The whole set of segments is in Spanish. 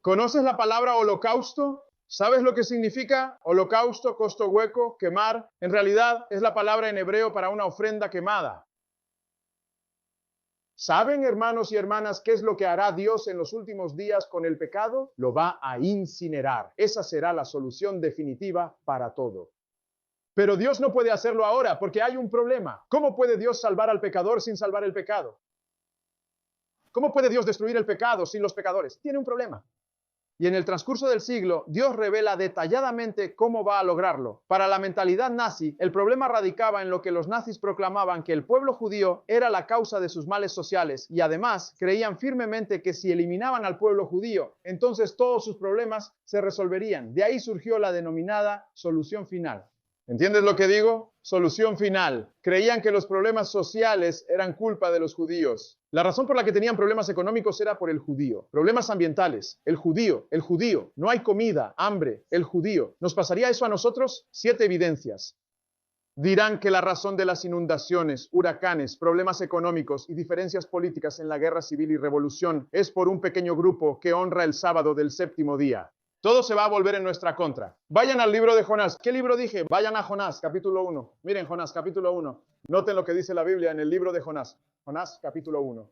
¿Conoces la palabra holocausto? ¿Sabes lo que significa holocausto, costo hueco, quemar? En realidad es la palabra en hebreo para una ofrenda quemada. ¿Saben, hermanos y hermanas, qué es lo que hará Dios en los últimos días con el pecado? Lo va a incinerar. Esa será la solución definitiva para todo. Pero Dios no puede hacerlo ahora porque hay un problema. ¿Cómo puede Dios salvar al pecador sin salvar el pecado? ¿Cómo puede Dios destruir el pecado sin los pecadores? Tiene un problema. Y en el transcurso del siglo, Dios revela detalladamente cómo va a lograrlo. Para la mentalidad nazi, el problema radicaba en lo que los nazis proclamaban que el pueblo judío era la causa de sus males sociales y además creían firmemente que si eliminaban al pueblo judío, entonces todos sus problemas se resolverían. De ahí surgió la denominada solución final. ¿Entiendes lo que digo? Solución final. Creían que los problemas sociales eran culpa de los judíos. La razón por la que tenían problemas económicos era por el judío. Problemas ambientales. El judío. No hay comida, hambre. El judío. ¿Nos pasaría eso a nosotros? 7 evidencias. Dirán que la razón de las inundaciones, huracanes, problemas económicos y diferencias políticas en la guerra civil y revolución es por un pequeño grupo que honra el sábado del 7º día. Todo se va a volver en nuestra contra. Vayan al libro de Jonás. ¿Qué libro dije? Vayan a Jonás, capítulo 1. Miren Jonás, capítulo 1. Noten lo que dice la Biblia en el libro de Jonás. Jonás, capítulo 1.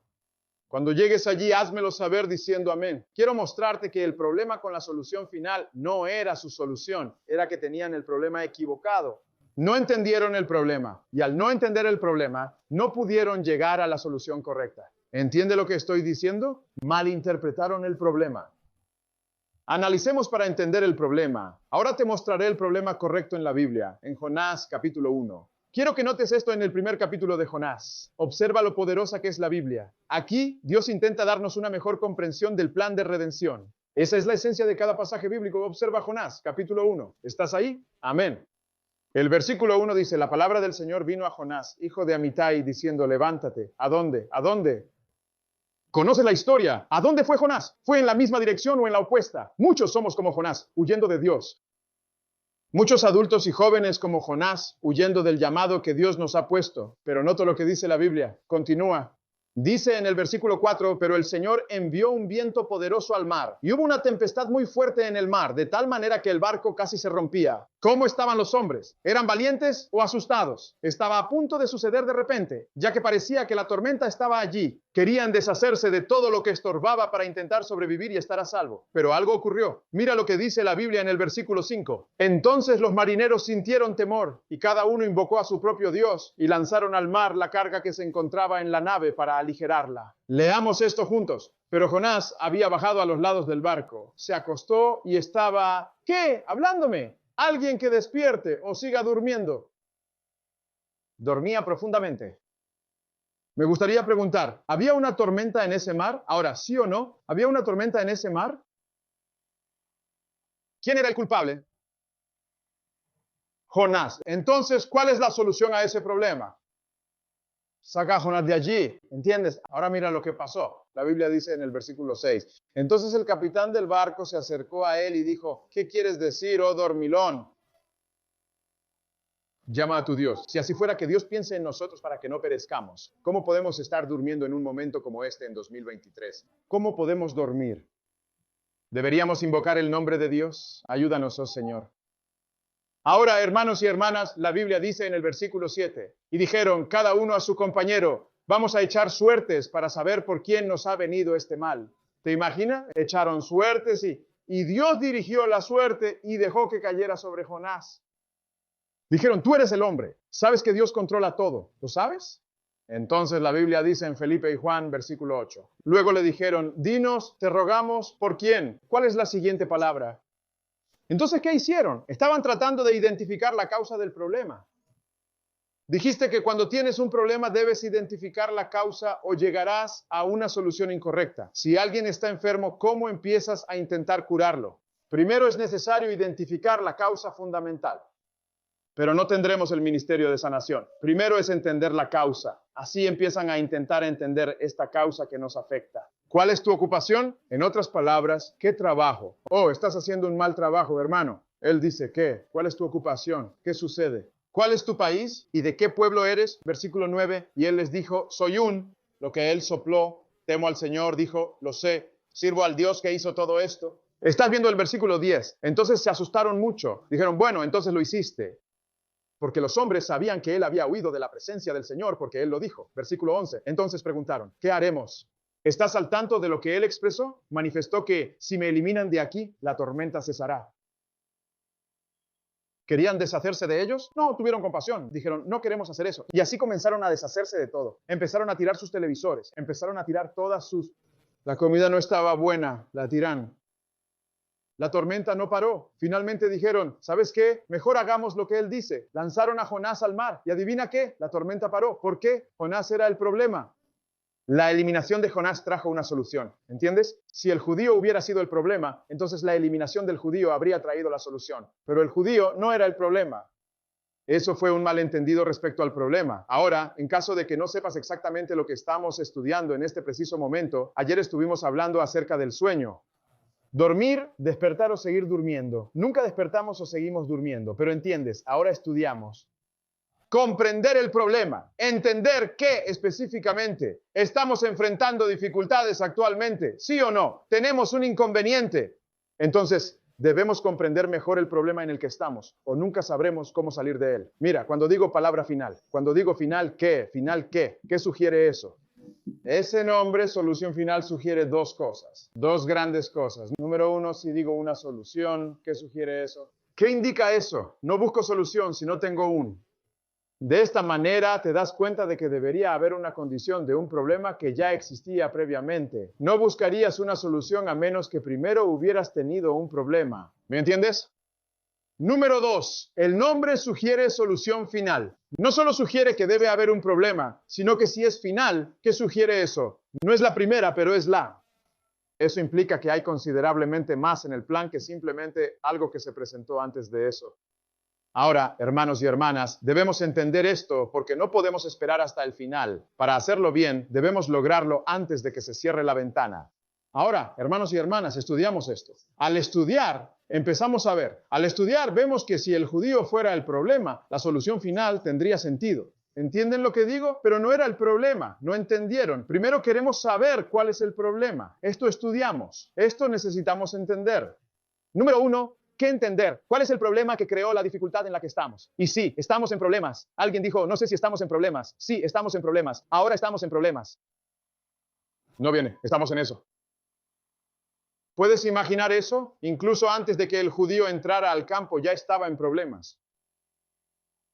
Cuando llegues allí, házmelo saber diciendo amén. Quiero mostrarte que el problema con la solución final no era su solución, era que tenían el problema equivocado. No entendieron el problema y al no entender el problema, no pudieron llegar a la solución correcta. ¿Entiende lo que estoy diciendo? Malinterpretaron el problema. Analicemos para entender el problema. Ahora te mostraré el problema correcto en la Biblia, en Jonás capítulo 1. Quiero que notes esto en el primer capítulo de Jonás. Observa lo poderosa que es la Biblia. Aquí, Dios intenta darnos una mejor comprensión del plan de redención. Esa es la esencia de cada pasaje bíblico. Observa Jonás, capítulo 1. ¿Estás ahí? Amén. El versículo 1 dice, la palabra del Señor vino a Jonás, hijo de Amitai, diciendo, levántate. ¿A dónde? ¿A dónde? ¿Conoce la historia? ¿A dónde fue Jonás? ¿Fue en la misma dirección o en la opuesta? Muchos somos como Jonás, huyendo de Dios. Muchos adultos y jóvenes como Jonás, huyendo del llamado que Dios nos ha puesto. Pero noto lo que dice la Biblia. Continúa. Dice en el versículo 4, pero el Señor envió un viento poderoso al mar, y hubo una tempestad muy fuerte en el mar, de tal manera que el barco casi se rompía. ¿Cómo estaban los hombres? ¿Eran valientes o asustados? Estaba a punto de suceder de repente, ya que parecía que la tormenta estaba allí. Querían deshacerse de todo lo que estorbaba para intentar sobrevivir y estar a salvo. Pero algo ocurrió. Mira lo que dice la Biblia en el versículo 5. Entonces los marineros sintieron temor, y cada uno invocó a su propio Dios, y lanzaron al mar la carga que se encontraba en la nave para aligerarla. Leamos esto juntos. Pero Jonás había bajado a los lados del barco, se acostó y estaba, ¿qué? Hablándome. Alguien que despierte o siga durmiendo. Dormía profundamente. Me gustaría preguntar, ¿había una tormenta en ese mar? Ahora, ¿sí o no? ¿Había una tormenta en ese mar? ¿Quién era el culpable? Jonás. Entonces, ¿cuál es la solución a ese problema? Saca a Jonás de allí, ¿entiendes? Ahora mira lo que pasó. La Biblia dice en el versículo 6. Entonces el capitán del barco se acercó a él y dijo, ¿qué quieres decir, oh dormilón? Llama a tu Dios. Si así fuera que Dios piense en nosotros para que no perezcamos, ¿cómo podemos estar durmiendo en un momento como este en 2023? ¿Cómo podemos dormir? ¿Deberíamos invocar el nombre de Dios? Ayúdanos, oh Señor. Ahora, hermanos y hermanas, la Biblia dice en el versículo 7, y dijeron cada uno a su compañero, vamos a echar suertes para saber por quién nos ha venido este mal. ¿Te imaginas? Echaron suertes y Dios dirigió la suerte y dejó que cayera sobre Jonás. Dijeron, tú eres el hombre, sabes que Dios controla todo, ¿lo sabes? Entonces la Biblia dice en Felipe y Juan, versículo 8. Luego le dijeron, dinos, te rogamos, ¿por quién? ¿Cuál es la siguiente palabra? Entonces, ¿qué hicieron? Estaban tratando de identificar la causa del problema. Dijiste que cuando tienes un problema debes identificar la causa o llegarás a una solución incorrecta. Si alguien está enfermo, ¿cómo empiezas a intentar curarlo? Primero es necesario identificar la causa fundamental. Pero no tendremos el ministerio de sanación. Primero es entender la causa. Así empiezan a intentar entender esta causa que nos afecta. ¿Cuál es tu ocupación? En otras palabras, ¿qué trabajo? Oh, estás haciendo un mal trabajo, hermano. Él dice, ¿qué? ¿Cuál es tu ocupación? ¿Qué sucede? ¿Cuál es tu país? ¿Y de qué pueblo eres? Versículo 9. Y él les dijo, soy lo que él sopló, temo al Señor, dijo, lo sé, sirvo al Dios que hizo todo esto. Estás viendo el versículo 10. Entonces se asustaron mucho. Dijeron, bueno, entonces lo hiciste. Porque los hombres sabían que él había huido de la presencia del Señor, porque él lo dijo. Versículo 11. Entonces preguntaron, ¿qué haremos? ¿Estás al tanto de lo que él expresó? Manifestó que si me eliminan de aquí, la tormenta cesará. ¿Querían deshacerse de ellos? No, tuvieron compasión. Dijeron, no queremos hacer eso. Y así comenzaron a deshacerse de todo. Empezaron a tirar sus televisores. Empezaron a tirar todas sus... La comida no estaba buena, la tiran. La tormenta no paró. Finalmente dijeron, ¿sabes qué? Mejor hagamos lo que él dice. Lanzaron a Jonás al mar. ¿Y adivina qué? La tormenta paró. ¿Por qué? Jonás era el problema. La eliminación de Jonás trajo una solución. ¿Entiendes? Si el judío hubiera sido el problema, entonces la eliminación del judío habría traído la solución. Pero el judío no era el problema. Eso fue un malentendido respecto al problema. Ahora, en caso de que no sepas exactamente lo que estamos estudiando en este preciso momento, ayer estuvimos hablando acerca del sueño. Dormir, despertar o seguir durmiendo. Nunca despertamos o seguimos durmiendo, pero entiendes, ahora estudiamos. Comprender el problema, entender qué específicamente estamos enfrentando dificultades actualmente, sí o no, tenemos un inconveniente. Entonces, debemos comprender mejor el problema en el que estamos o nunca sabremos cómo salir de él. Mira, cuando digo palabra final, cuando digo final, ¿qué? ¿Final qué? ¿Qué sugiere eso? Ese nombre, solución final, sugiere dos cosas, dos grandes cosas. Número uno, si digo una solución, ¿qué sugiere eso? ¿Qué indica eso? No busco solución si no tengo un. De esta manera te das cuenta de que debería haber una condición de un problema que ya existía previamente. No buscarías una solución a menos que primero hubieras tenido un problema. ¿Me entiendes? Número 2. El nombre sugiere solución final. No solo sugiere que debe haber un problema, sino que si es final, ¿qué sugiere eso? No es la primera, pero es la. Eso implica que hay considerablemente más en el plan que simplemente algo que se presentó antes de eso. Ahora, hermanos y hermanas, debemos entender esto porque no podemos esperar hasta el final. Para hacerlo bien, debemos lograrlo antes de que se cierre la ventana. Ahora, hermanos y hermanas, estudiamos esto. Al estudiar, empezamos a ver. Al estudiar, vemos que si el judío fuera el problema, la solución final tendría sentido. ¿Entienden lo que digo? Pero no era el problema, no entendieron. Primero queremos saber cuál es el problema. Esto estudiamos. Esto necesitamos entender. Número 1. ¿Qué entender? ¿Cuál es el problema que creó la dificultad en la que estamos? Y sí, estamos en problemas. Alguien dijo, no sé si estamos en problemas. Sí, estamos en problemas. Ahora estamos en problemas. No viene, estamos en eso. ¿Puedes imaginar eso? Incluso antes de que el judío entrara al campo ya estaba en problemas.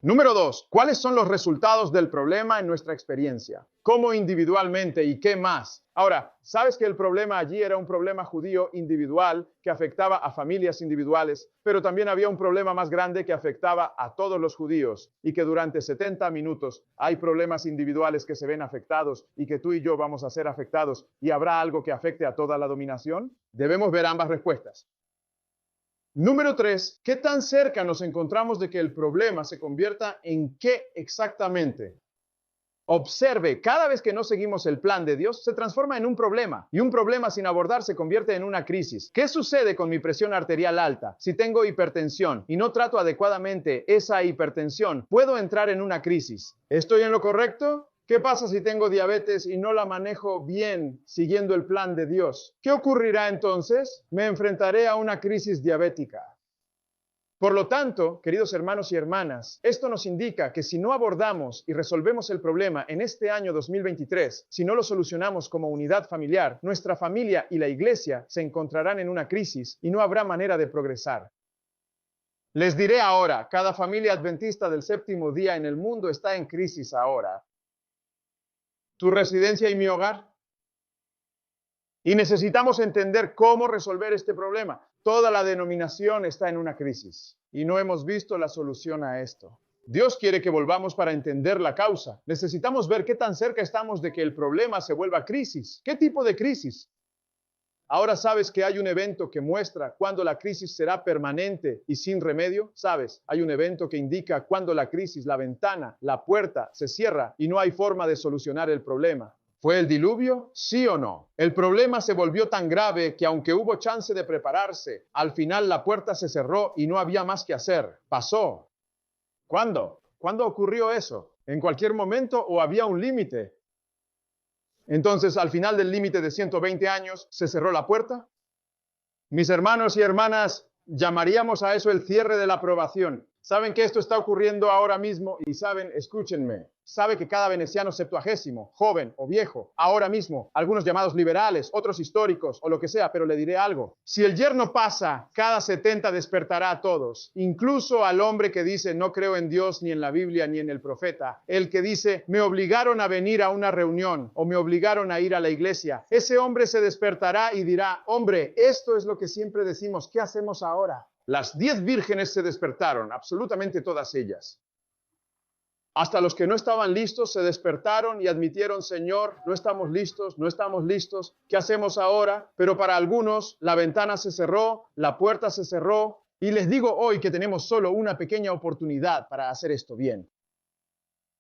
Número 2. ¿Cuáles son los resultados del problema en nuestra experiencia? ¿Cómo individualmente y qué más? Ahora, ¿sabes que el problema allí era un problema judío individual que afectaba a familias individuales? Pero también había un problema más grande que afectaba a todos los judíos y que durante 70 minutos hay problemas individuales que se ven afectados y que tú y yo vamos a ser afectados y habrá algo que afecte a toda la dominación. Debemos ver ambas respuestas. Número 3, ¿qué tan cerca nos encontramos de que el problema se convierta en qué exactamente? Observe, cada vez que no seguimos el plan de Dios, se transforma en un problema. Y un problema sin abordar se convierte en una crisis. ¿Qué sucede con mi presión arterial alta? Si tengo hipertensión y no trato adecuadamente esa hipertensión, puedo entrar en una crisis. ¿Estoy en lo correcto? ¿Qué pasa si tengo diabetes y no la manejo bien siguiendo el plan de Dios? ¿Qué ocurrirá entonces? Me enfrentaré a una crisis diabética. Por lo tanto, queridos hermanos y hermanas, esto nos indica que si no abordamos y resolvemos el problema en este año 2023, si no lo solucionamos como unidad familiar, nuestra familia y la iglesia se encontrarán en una crisis y no habrá manera de progresar. Les diré ahora, cada familia adventista del séptimo día en el mundo está en crisis ahora. ¿Tu residencia y mi hogar? Y necesitamos entender cómo resolver este problema. Toda la denominación está en una crisis y no hemos visto la solución a esto. Dios quiere que volvamos para entender la causa. Necesitamos ver qué tan cerca estamos de que el problema se vuelva crisis. ¿Qué tipo de crisis? Ahora sabes que hay un evento que muestra cuándo la crisis será permanente y sin remedio. Sabes, hay un evento que indica cuándo la crisis, la ventana, la puerta se cierra y no hay forma de solucionar el problema. ¿Fue el diluvio? ¿Sí o no? El problema se volvió tan grave que aunque hubo chance de prepararse, al final la puerta se cerró y no había más que hacer. Pasó. ¿Cuándo? ¿Cuándo ocurrió eso? ¿En cualquier momento o había un límite? Entonces, al final del límite de 120 años, ¿se cerró la puerta? Mis hermanos y hermanas, llamaríamos a eso el cierre de la aprobación. Saben que esto está ocurriendo ahora mismo y saben, escúchenme, sabe que cada veneciano septuagésimo, joven o viejo, ahora mismo, algunos llamados liberales, otros históricos o lo que sea, pero le diré algo. Si el yerno pasa, cada 70 despertará a todos, incluso al hombre que dice no creo en Dios, ni en la Biblia, ni en el profeta. El que dice me obligaron a venir a una reunión o me obligaron a ir a la iglesia. Ese hombre se despertará y dirá, hombre, esto es lo que siempre decimos, ¿qué hacemos ahora? Las 10 vírgenes se despertaron, absolutamente todas ellas. Hasta los que no estaban listos se despertaron y admitieron, Señor, no estamos listos, ¿qué hacemos ahora? Pero para algunos la ventana se cerró, la puerta se cerró, y les digo hoy que tenemos solo una pequeña oportunidad para hacer esto bien.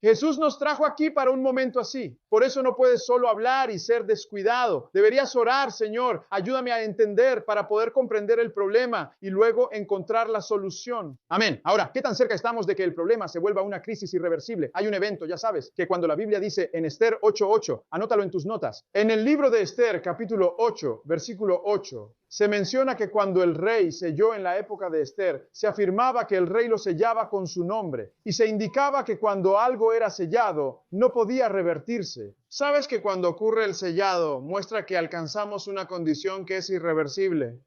Jesús nos trajo aquí para un momento así. Por eso no puedes solo hablar y ser descuidado. Deberías orar, Señor, ayúdame a entender para poder comprender el problema y luego encontrar la solución. Amén. Ahora, ¿qué tan cerca estamos de que el problema se vuelva una crisis irreversible? Hay un evento, ya sabes, que cuando la Biblia dice en Esther 8:8, anótalo en tus notas. En el libro de Esther, capítulo 8, versículo 8, se menciona que cuando el rey selló en la época de Esther, se afirmaba que el rey lo sellaba con su nombre y se indicaba que cuando algo era sellado, no podía revertirse. ¿Sabes que cuando ocurre el sellado, muestra que alcanzamos una condición que es irreversible?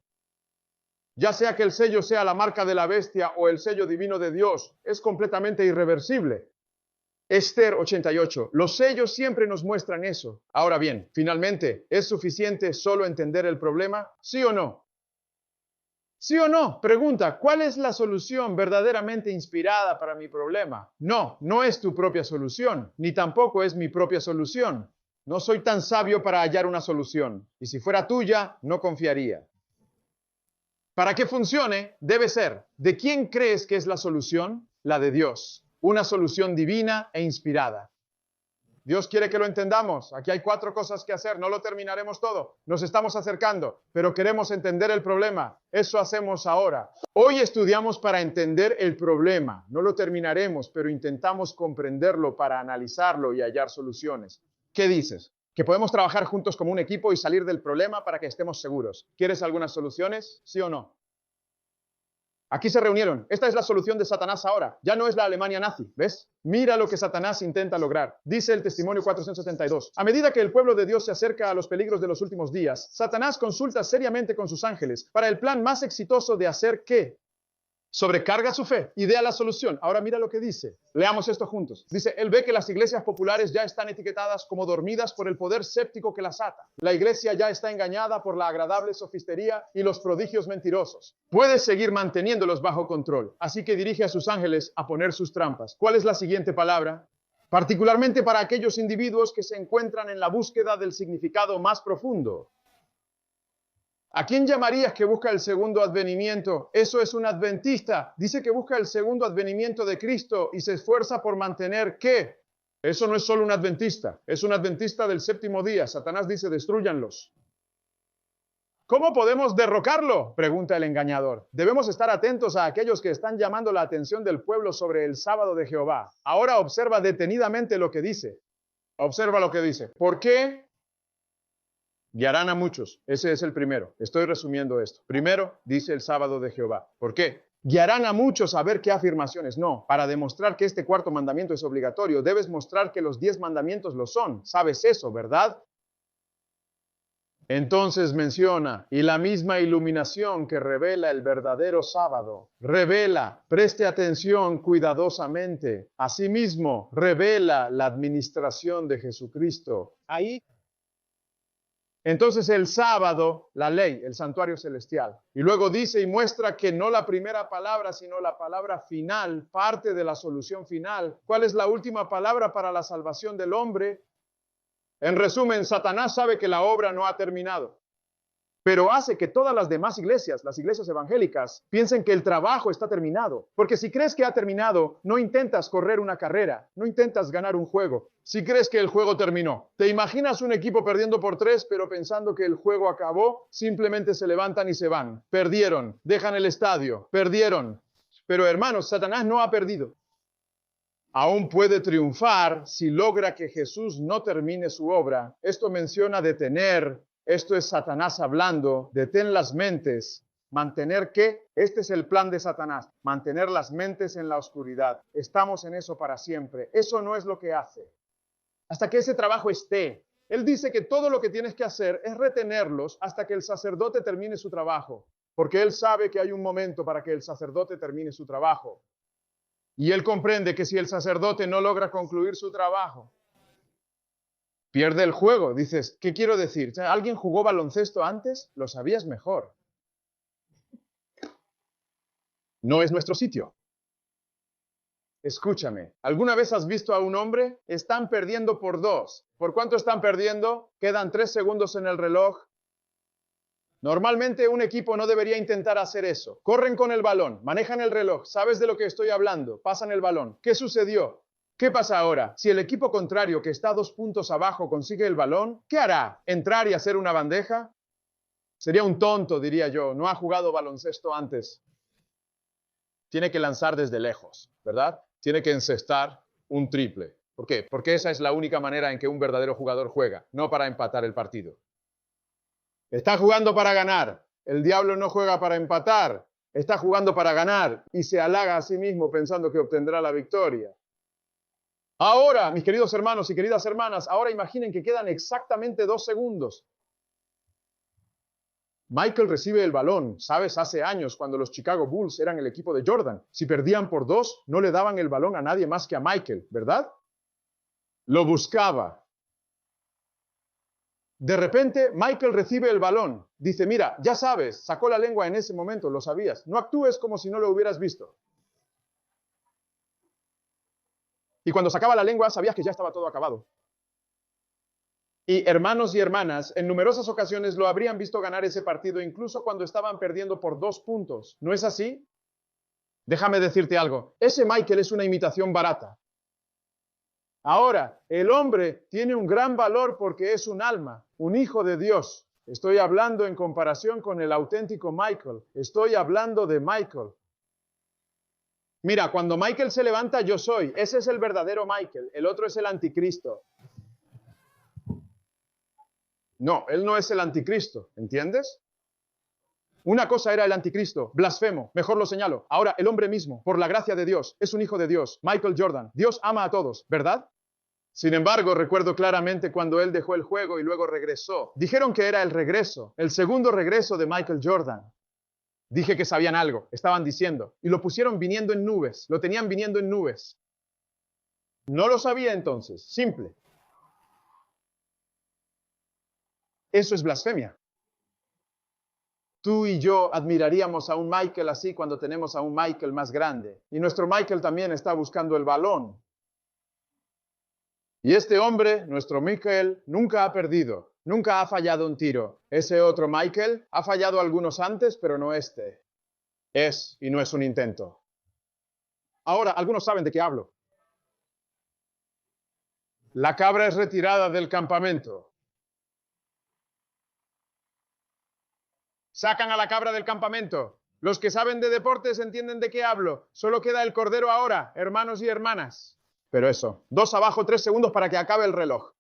Ya sea que el sello sea la marca de la bestia o el sello divino de Dios, es completamente irreversible. Esther 88. Los sellos siempre nos muestran eso. Ahora bien, finalmente, ¿es suficiente solo entender el problema? ¿Sí o no? ¿Sí o no? Pregunta, ¿cuál es la solución verdaderamente inspirada para mi problema? No, no es tu propia solución, ni tampoco es mi propia solución. No soy tan sabio para hallar una solución, y si fuera tuya, no confiaría. Para que funcione, debe ser, ¿de quién crees que es la solución? La de Dios. Una solución divina e inspirada. Dios quiere que lo entendamos. Aquí hay 4 cosas que hacer. No lo terminaremos todo. Nos estamos acercando, pero queremos entender el problema. Eso hacemos ahora. Hoy estudiamos para entender el problema. No lo terminaremos, pero intentamos comprenderlo para analizarlo y hallar soluciones. ¿Qué dices? Que podemos trabajar juntos como un equipo y salir del problema para que estemos seguros. ¿Quieres algunas soluciones? ¿Sí o no? Aquí se reunieron. Esta es la solución de Satanás ahora. Ya no es la Alemania nazi, ¿ves? Mira lo que Satanás intenta lograr. Dice el testimonio 472. A medida que el pueblo de Dios se acerca a los peligros de los últimos días, Satanás consulta seriamente con sus ángeles para el plan más exitoso de hacer ¿qué? Sobrecarga su fe, idea la solución. Ahora mira lo que dice. Leamos esto juntos. Dice, él ve que las iglesias populares ya están etiquetadas como dormidas por el poder séptico que las ata. La iglesia ya está engañada por la agradable sofistería y los prodigios mentirosos. Puede seguir manteniéndolos bajo control. Así que dirige a sus ángeles a poner sus trampas. ¿Cuál es la siguiente palabra? Particularmente para aquellos individuos que se encuentran en la búsqueda del significado más profundo. ¿A quién llamarías que busca el segundo advenimiento? Eso es un adventista. Dice que busca el segundo advenimiento de Cristo y se esfuerza por mantener ¿qué? Eso no es solo un adventista. Es un adventista del séptimo día. Satanás dice, destrúyanlos. ¿Cómo podemos derrocarlo? Pregunta el engañador. Debemos estar atentos a aquellos que están llamando la atención del pueblo sobre el sábado de Jehová. Ahora observa detenidamente lo que dice. Observa lo que dice. ¿Por qué? Guiarán a muchos. Ese es el primero. Estoy resumiendo esto. Primero, dice el sábado de Jehová. ¿Por qué? Guiarán a muchos a ver qué afirmaciones. No, para demostrar que este cuarto mandamiento es obligatorio, debes mostrar que los 10 mandamientos lo son. Sabes eso, ¿verdad? Entonces menciona, y la misma iluminación que revela el verdadero sábado, revela, preste atención cuidadosamente, asimismo, revela la administración de Jesucristo. Ahí. Entonces el sábado, la ley, el santuario celestial. Y luego dice y muestra que no la primera palabra, sino la palabra final, parte de la solución final. ¿Cuál es la última palabra para la salvación del hombre? En resumen, Satanás sabe que la obra no ha terminado, pero hace que todas las demás iglesias, las iglesias evangélicas, piensen que el trabajo está terminado. Porque si crees que ha terminado, no intentas correr una carrera, no intentas ganar un juego. Si crees que el juego terminó, te imaginas un equipo perdiendo por 3, pero pensando que el juego acabó, simplemente se levantan y se van. Perdieron, dejan el estadio, perdieron. Pero hermanos, Satanás no ha perdido. Aún puede triunfar si logra que Jesús no termine su obra. Esto menciona detener Esto es Satanás hablando. Detén las mentes. ¿Mantener qué? Este es el plan de Satanás. Mantener las mentes en la oscuridad. Estamos en eso para siempre. Eso no es lo que hace. Hasta que ese trabajo esté. Él dice que todo lo que tienes que hacer es retenerlos hasta que el sacerdote termine su trabajo. Porque él sabe que hay un momento para que el sacerdote termine su trabajo. Y él comprende que si el sacerdote no logra concluir su trabajo, pierde el juego. Dices, ¿qué quiero decir? ¿Alguien jugó baloncesto antes? Lo sabías mejor. No es nuestro sitio. Escúchame, ¿alguna vez has visto a un hombre? Están perdiendo por 2. ¿Por cuánto están perdiendo? Quedan 3 segundos en el reloj. Normalmente un equipo no debería intentar hacer eso. Corren con el balón, manejan el reloj, sabes de lo que estoy hablando, pasan el balón. ¿Qué sucedió? ¿Qué pasa ahora? Si el equipo contrario que está 2 puntos abajo consigue el balón, ¿qué hará? ¿Entrar y hacer una bandeja? Sería un tonto, diría yo. No ha jugado baloncesto antes. Tiene que lanzar desde lejos, ¿verdad? Tiene que encestar un triple. ¿Por qué? Porque esa es la única manera en que un verdadero jugador juega, no para empatar el partido. Está jugando para ganar. El diablo no juega para empatar. Está jugando para ganar y se halaga a sí mismo pensando que obtendrá la victoria. Ahora, mis queridos hermanos y queridas hermanas, ahora imaginen que quedan exactamente 2 segundos. Michael recibe el balón. Sabes, hace años, cuando los Chicago Bulls eran el equipo de Jordan, si perdían por 2, no le daban el balón a nadie más que a Michael, ¿verdad? Lo buscaba. De repente, Michael recibe el balón. Dice, mira, ya sabes, sacó la lengua en ese momento, lo sabías. No actúes como si no lo hubieras visto. Y cuando sacaba la lengua, sabías que ya estaba todo acabado. Y hermanos y hermanas, en numerosas ocasiones lo habrían visto ganar ese partido, incluso cuando estaban perdiendo por 2 puntos. ¿No es así? Déjame decirte algo. Ese Michael es una imitación barata. Ahora, el hombre tiene un gran valor porque es un alma, un hijo de Dios. Estoy hablando en comparación con el auténtico Michael. Estoy hablando de Michael. Mira, cuando Michael se levanta, yo soy. Ese es el verdadero Michael. El otro es el anticristo. No, él no es el anticristo, ¿entiendes? Una cosa era el anticristo, blasfemo, mejor lo señalo. Ahora, el hombre mismo, por la gracia de Dios, es un hijo de Dios, Michael Jordan. Dios ama a todos, ¿verdad? Sin embargo, recuerdo claramente cuando él dejó el juego y luego regresó. Dijeron que era el regreso, el segundo regreso de Michael Jordan. Dije que sabían algo, estaban diciendo, y lo pusieron viniendo en nubes, lo tenían viniendo en nubes. No lo sabía entonces, simple. Eso es blasfemia. Tú y yo admiraríamos a un Michael así cuando tenemos a un Michael más grande. Y nuestro Michael también está buscando el balón. Y este hombre, nuestro Michael, nunca ha perdido, nunca ha fallado un tiro. Ese otro Michael ha fallado algunos antes, pero no este. Es y no es un intento. Ahora, algunos saben de qué hablo. La cabra es retirada del campamento. Sacan a la cabra del campamento. Los que saben de deportes entienden de qué hablo. Solo queda el cordero ahora, hermanos y hermanas. Pero eso, 2 abajo, 3 segundos para que acabe el reloj.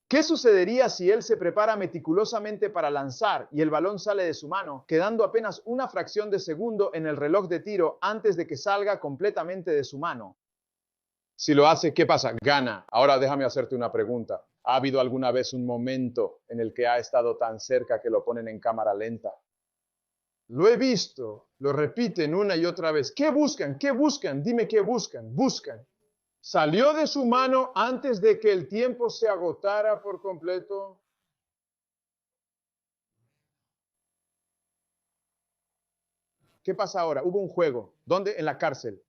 ¿Qué sucedería si él se prepara meticulosamente para lanzar y el balón sale de su mano, quedando apenas una fracción de segundo en el reloj de tiro antes de que salga completamente de su mano? Si lo hace, ¿qué pasa? Gana. Ahora déjame hacerte una pregunta. ¿Ha habido alguna vez un momento en el que ha estado tan cerca que lo ponen en cámara lenta? Lo he visto, lo repiten una y otra vez. ¿Qué buscan? ¿Qué buscan? Dime qué buscan. Buscan. Salió de su mano antes de que el tiempo se agotara por completo. ¿Qué pasa ahora? Hubo un juego. ¿Dónde? En la cárcel.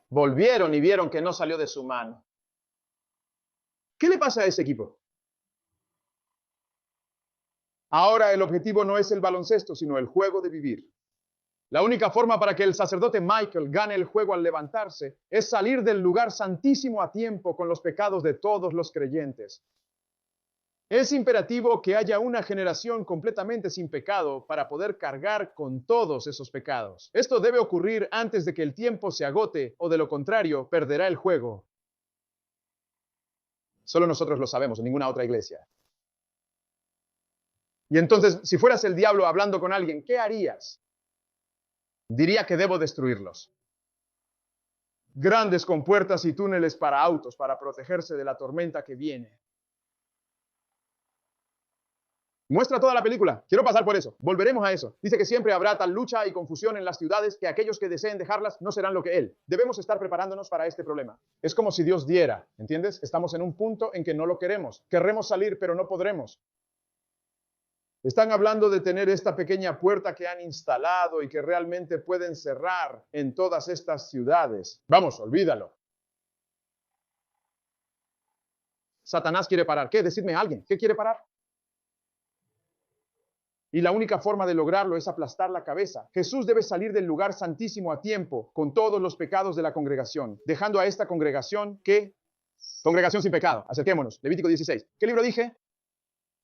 Volvieron y vieron que no salió de su mano. ¿Qué le pasa a ese equipo? Ahora el objetivo no es el baloncesto, sino el juego de vivir. La única forma para que el sacerdote Michael gane el juego al levantarse es salir del lugar santísimo a tiempo con los pecados de todos los creyentes. Es imperativo que haya una generación completamente sin pecado para poder cargar con todos esos pecados. Esto debe ocurrir antes de que el tiempo se agote o de lo contrario perderá el juego. Solo nosotros lo sabemos, en ninguna otra iglesia. Y entonces, si fueras el diablo hablando con alguien, ¿qué harías? Diría que debo destruirlos. Grandes compuertas y túneles para autos, para protegerse de la tormenta que viene. Muestra toda la película. Quiero pasar por eso. Volveremos a eso. Dice que siempre habrá tal lucha y confusión en las ciudades que aquellos que deseen dejarlas no serán lo que Él. Debemos estar preparándonos para este problema. Es como si Dios diera, ¿entiendes? Estamos en un punto en que no lo queremos. Querremos salir, pero no podremos. Están hablando de tener esta pequeña puerta que han instalado y que realmente pueden cerrar en todas estas ciudades. Vamos, olvídalo. Satanás quiere parar. ¿Qué? Decidme a alguien. ¿Qué quiere parar? Y la única forma de lograrlo es aplastar la cabeza. Jesús debe salir del lugar santísimo a tiempo con todos los pecados de la congregación, dejando a esta congregación que... Congregación sin pecado. Acerquémonos. Levítico 16. ¿Qué libro dije?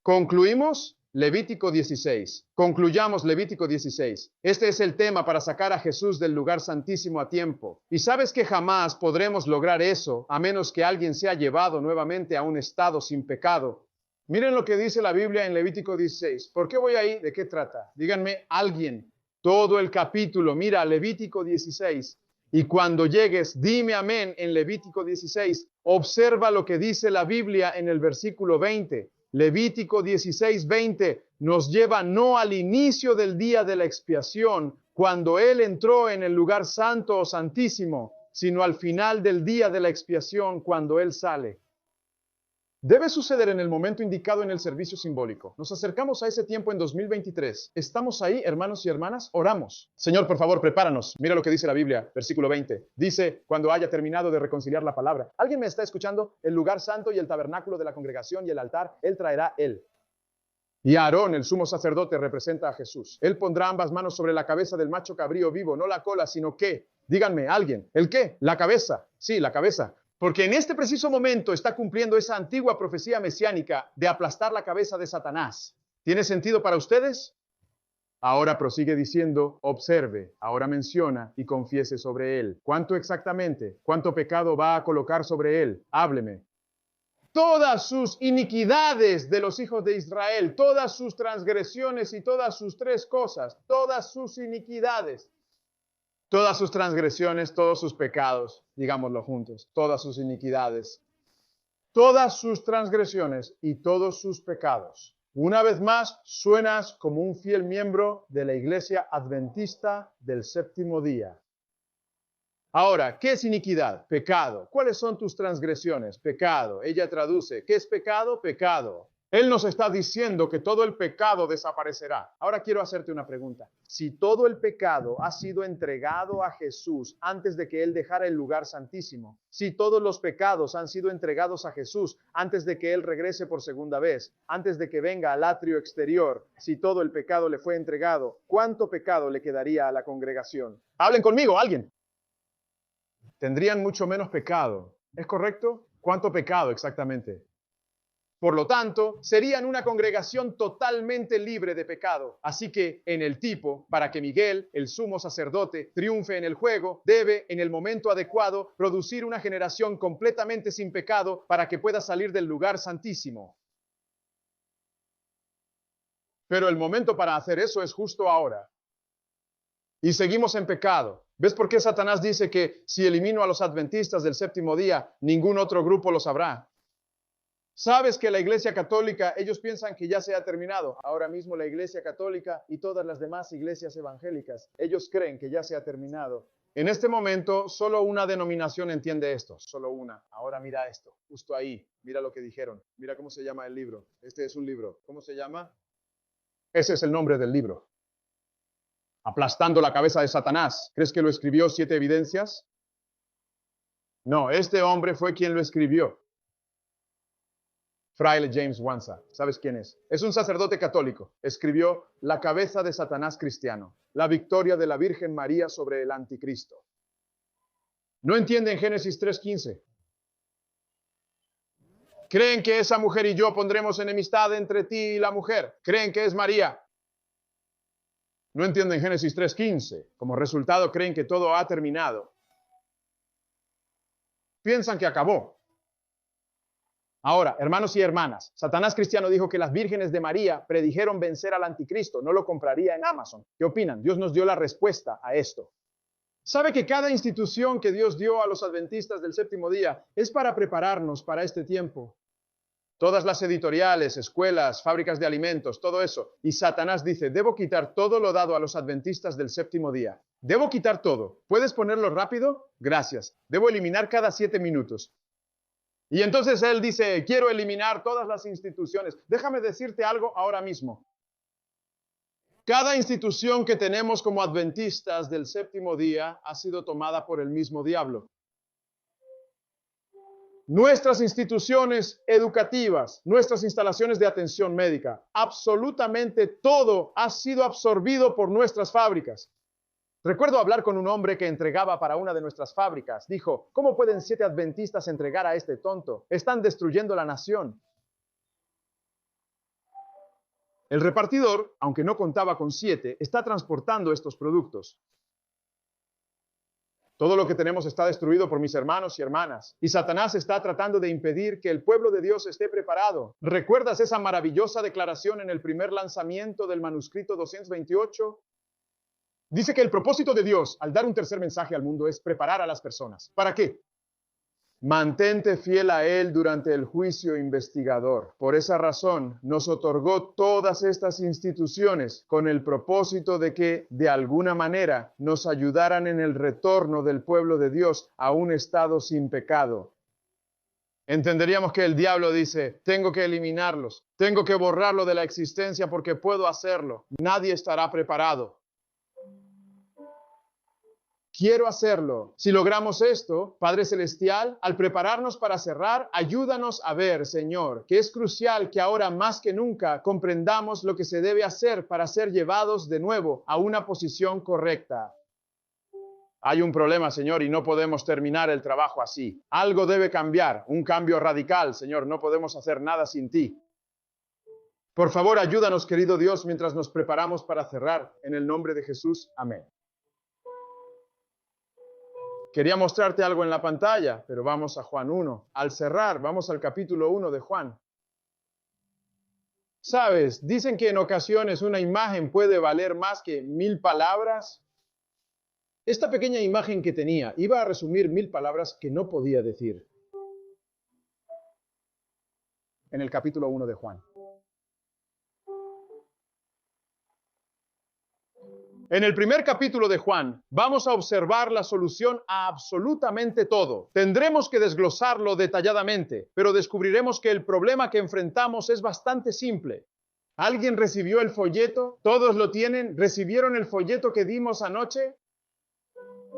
Concluimos Levítico 16. Concluyamos Levítico 16. Este es el tema para sacar a Jesús del lugar santísimo a tiempo. Y sabes que jamás podremos lograr eso a menos que alguien sea llevado nuevamente a un estado sin pecado. Miren lo que dice la Biblia en Levítico 16. ¿Por qué voy ahí? ¿De qué trata? Díganme alguien. Todo el capítulo. Mira, Levítico 16. Y cuando llegues, dime amén en Levítico 16. Observa lo que dice la Biblia en el versículo 20. Levítico 16, 20 nos lleva no al inicio del día de la expiación, cuando Él entró en el lugar santo o santísimo, sino al final del día de la expiación, cuando Él sale. Debe suceder en el momento indicado en el servicio simbólico. Nos acercamos a ese tiempo en 2023. ¿Estamos ahí, hermanos y hermanas? Oramos. Señor, por favor, prepáranos. Mira lo que dice la Biblia, versículo 20. Dice, cuando haya terminado de reconciliar la palabra. ¿Alguien me está escuchando? El lugar santo y el tabernáculo de la congregación y el altar, Él traerá Él. Y Aarón, el sumo sacerdote, representa a Jesús. Él pondrá ambas manos sobre la cabeza del macho cabrío vivo, no la cola, sino ¿qué? Díganme, alguien. ¿El qué? La cabeza. Sí, la cabeza. Porque en este preciso momento está cumpliendo esa antigua profecía mesiánica de aplastar la cabeza de Satanás. ¿Tiene sentido para ustedes? Ahora prosigue diciendo, observe, ahora menciona y confiese sobre él. ¿Cuánto exactamente? ¿Cuánto pecado va a colocar sobre él? Hábleme. Todas sus iniquidades de los hijos de Israel, todas sus transgresiones y todas sus tres cosas, todas sus iniquidades. Todas sus transgresiones, todos sus pecados, digámoslo juntos, todas sus iniquidades, todas sus transgresiones y todos sus pecados. Una vez más, suenas como un fiel miembro de la Iglesia Adventista del Séptimo Día. Ahora, ¿qué es iniquidad? Pecado. ¿Cuáles son tus transgresiones? Pecado. Ella traduce, ¿qué es pecado? Pecado. Él nos está diciendo que todo el pecado desaparecerá. Ahora quiero hacerte una pregunta. Si todo el pecado ha sido entregado a Jesús antes de que Él dejara el lugar santísimo, si todos los pecados han sido entregados a Jesús antes de que Él regrese por segunda vez, antes de que venga al atrio exterior, si todo el pecado le fue entregado, ¿cuánto pecado le quedaría a la congregación? Hablen conmigo, alguien. Tendrían mucho menos pecado. ¿Es correcto? ¿Cuánto pecado exactamente? Por lo tanto, serían una congregación totalmente libre de pecado. Así que, en el tipo, para que Miguel, el sumo sacerdote, triunfe en el juego, debe, en el momento adecuado, producir una generación completamente sin pecado para que pueda salir del lugar santísimo. Pero el momento para hacer eso es justo ahora. Y seguimos en pecado. ¿Ves por qué Satanás dice que si elimino a los adventistas del séptimo día, ningún otro grupo lo sabrá? ¿Sabes que la Iglesia Católica, ellos piensan que ya se ha terminado? Ahora mismo la Iglesia Católica y todas las demás iglesias evangélicas, ellos creen que ya se ha terminado. En este momento, solo una denominación entiende esto, solo una. Ahora mira esto, justo ahí, mira lo que dijeron. Mira cómo se llama el libro. Este es un libro. ¿Cómo se llama? Ese es el nombre del libro. Aplastando la cabeza de Satanás. ¿Crees que lo escribió 7 Evidencias? No, este hombre fue quien lo escribió. Fraile James Wanza. ¿Sabes quién es? Es un sacerdote católico. Escribió La cabeza de Satanás cristiano. La victoria de la Virgen María sobre el anticristo. ¿No entienden Génesis 3:15? ¿Creen que esa mujer y yo pondremos enemistad entre ti y la mujer? ¿Creen que es María? No entienden Génesis 3:15. Como resultado creen que todo ha terminado. Piensan que acabó. Ahora, hermanos y hermanas, Satanás cristiano dijo que las vírgenes de María predijeron vencer al anticristo. No lo compraría en Amazon. ¿Qué opinan? Dios nos dio la respuesta a esto. ¿Sabe que cada institución que Dios dio a los adventistas del séptimo día es para prepararnos para este tiempo? Todas las editoriales, escuelas, fábricas de alimentos, todo eso. Y Satanás dice, debo quitar todo lo dado a los adventistas del séptimo día. Debo quitar todo. ¿Puedes ponerlo rápido? Gracias. Debo eliminar cada 7 minutos. Y entonces él dice, quiero eliminar todas las instituciones. Déjame decirte algo ahora mismo. Cada institución que tenemos como adventistas del séptimo día ha sido tomada por el mismo diablo. Nuestras instituciones educativas, nuestras instalaciones de atención médica, absolutamente todo ha sido absorbido por nuestras fábricas. Recuerdo hablar con un hombre que entregaba para una de nuestras fábricas. Dijo, ¿cómo pueden 7 adventistas entregar a este tonto? Están destruyendo la nación. El repartidor, aunque no contaba con 7, está transportando estos productos. Todo lo que tenemos está destruido por mis hermanos y hermanas. Y Satanás está tratando de impedir que el pueblo de Dios esté preparado. ¿Recuerdas esa maravillosa declaración en el primer lanzamiento del manuscrito 228? Dice que el propósito de Dios al dar un tercer mensaje al mundo es preparar a las personas. ¿Para qué? Mantente fiel a Él durante el juicio investigador. Por esa razón, nos otorgó todas estas instituciones con el propósito de que, de alguna manera, nos ayudaran en el retorno del pueblo de Dios a un estado sin pecado. Entenderíamos que el diablo dice, tengo que eliminarlos, tengo que borrarlo de la existencia porque puedo hacerlo. Nadie estará preparado. Quiero hacerlo. Si logramos esto, Padre Celestial, al prepararnos para cerrar, ayúdanos a ver, Señor, que es crucial que ahora más que nunca comprendamos lo que se debe hacer para ser llevados de nuevo a una posición correcta. Hay un problema, Señor, y no podemos terminar el trabajo así. Algo debe cambiar, un cambio radical, Señor. No podemos hacer nada sin ti. Por favor, ayúdanos, querido Dios, mientras nos preparamos para cerrar. En el nombre de Jesús. Amén. Quería mostrarte algo en la pantalla, pero vamos a Juan 1. Al cerrar, vamos al capítulo 1 de Juan. ¿Sabes? Dicen que en ocasiones una imagen puede valer más que 1000 palabras. Esta pequeña imagen que tenía iba a resumir 1000 palabras que no podía decir. En el capítulo 1 de Juan. En el primer capítulo de Juan, vamos a observar la solución a absolutamente todo. Tendremos que desglosarlo detalladamente, pero descubriremos que el problema que enfrentamos es bastante simple. ¿Alguien recibió el folleto? ¿Todos lo tienen? ¿Recibieron el folleto que dimos anoche?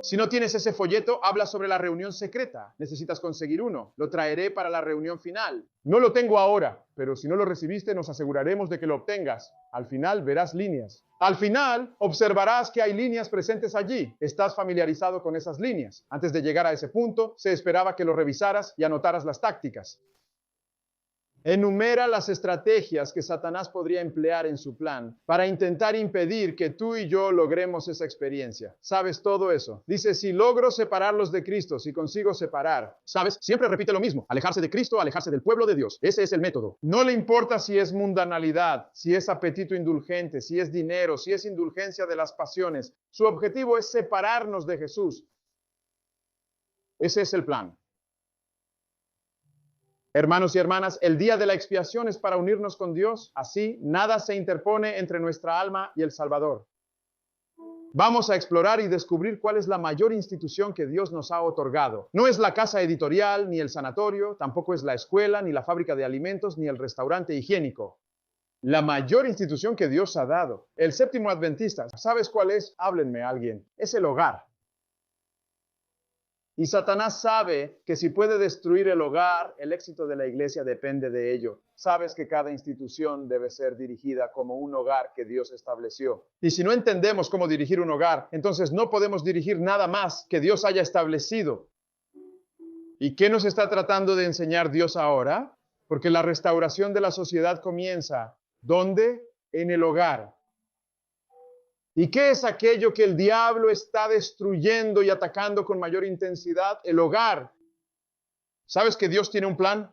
Si no tienes ese folleto, habla sobre la reunión secreta. Necesitas conseguir uno. Lo traeré para la reunión final. No lo tengo ahora, pero si no lo recibiste, nos aseguraremos de que lo obtengas. Al final verás líneas. Al final, observarás que hay líneas presentes allí. Estás familiarizado con esas líneas. Antes de llegar a ese punto, se esperaba que lo revisaras y anotaras las tácticas. Enumera las estrategias que Satanás podría emplear en su plan para intentar impedir que tú y yo logremos esa experiencia. ¿Sabes todo eso? Dice, si logro separarlos de Cristo, si consigo separar. ¿Sabes? Siempre repite lo mismo. Alejarse de Cristo, alejarse del pueblo de Dios. Ese es el método. No le importa si es mundanalidad, si es apetito indulgente, si es dinero, si es indulgencia de las pasiones. Su objetivo es separarnos de Jesús. Ese es el plan. Hermanos y hermanas, el día de la expiación es para unirnos con Dios. Así, nada se interpone entre nuestra alma y el Salvador. Vamos a explorar y descubrir cuál es la mayor institución que Dios nos ha otorgado. No es la casa editorial, ni el sanatorio, tampoco es la escuela, ni la fábrica de alimentos, ni el restaurante higiénico. La mayor institución que Dios ha dado. El séptimo adventista, ¿sabes cuál es? Háblenme alguien. Es el hogar. Y Satanás sabe que si puede destruir el hogar, el éxito de la iglesia depende de ello. Sabes que cada institución debe ser dirigida como un hogar que Dios estableció. Y si no entendemos cómo dirigir un hogar, entonces no podemos dirigir nada más que Dios haya establecido. ¿Y qué nos está tratando de enseñar Dios ahora? Porque la restauración de la sociedad comienza. ¿Dónde? En el hogar. ¿Y qué es aquello que el diablo está destruyendo y atacando con mayor intensidad? El hogar. ¿Sabes que Dios tiene un plan?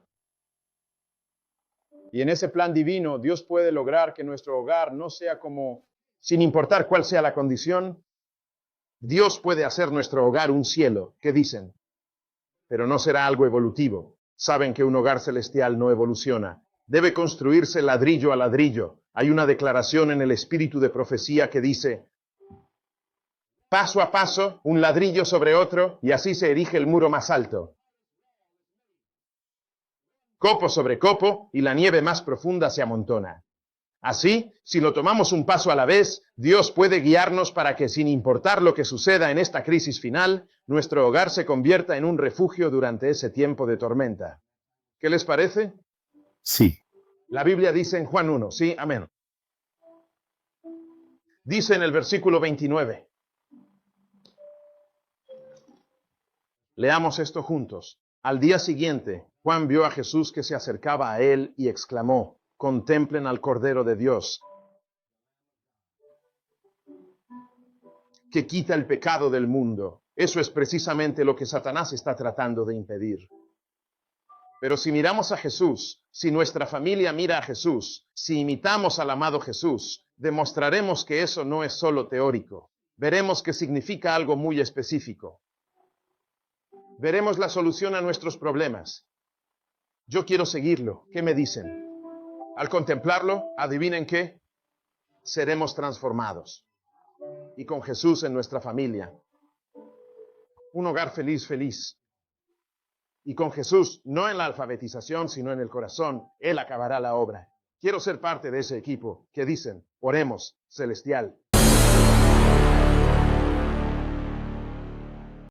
Y en ese plan divino, Dios puede lograr que nuestro hogar no sea como, sin importar cuál sea la condición, Dios puede hacer nuestro hogar un cielo. ¿Qué dicen? Pero no será algo evolutivo. Saben que un hogar celestial no evoluciona. Debe construirse ladrillo a ladrillo. Hay una declaración en el espíritu de profecía que dice, paso a paso, un ladrillo sobre otro, y así se erige el muro más alto. Copo sobre copo, y la nieve más profunda se amontona. Así, si lo tomamos un paso a la vez, Dios puede guiarnos para que, sin importar lo que suceda en esta crisis final, nuestro hogar se convierta en un refugio durante ese tiempo de tormenta. ¿Qué les parece? Sí. La Biblia dice en Juan 1, sí, amén. Dice en el versículo 29. Leamos esto juntos. Al día siguiente, Juan vio a Jesús que se acercaba a él y exclamó, contemplen al Cordero de Dios, que quita el pecado del mundo. Eso es precisamente lo que Satanás está tratando de impedir. Pero si miramos a Jesús, si nuestra familia mira a Jesús, si imitamos al amado Jesús, demostraremos que eso no es solo teórico. Veremos que significa algo muy específico. Veremos la solución a nuestros problemas. Yo quiero seguirlo. ¿Qué me dicen? Al contemplarlo, adivinen qué, seremos transformados. Y con Jesús en nuestra familia, un hogar feliz, feliz. Y con Jesús, no en la alfabetización, sino en el corazón, Él acabará la obra. Quiero ser parte de ese equipo que dicen, oremos, celestial,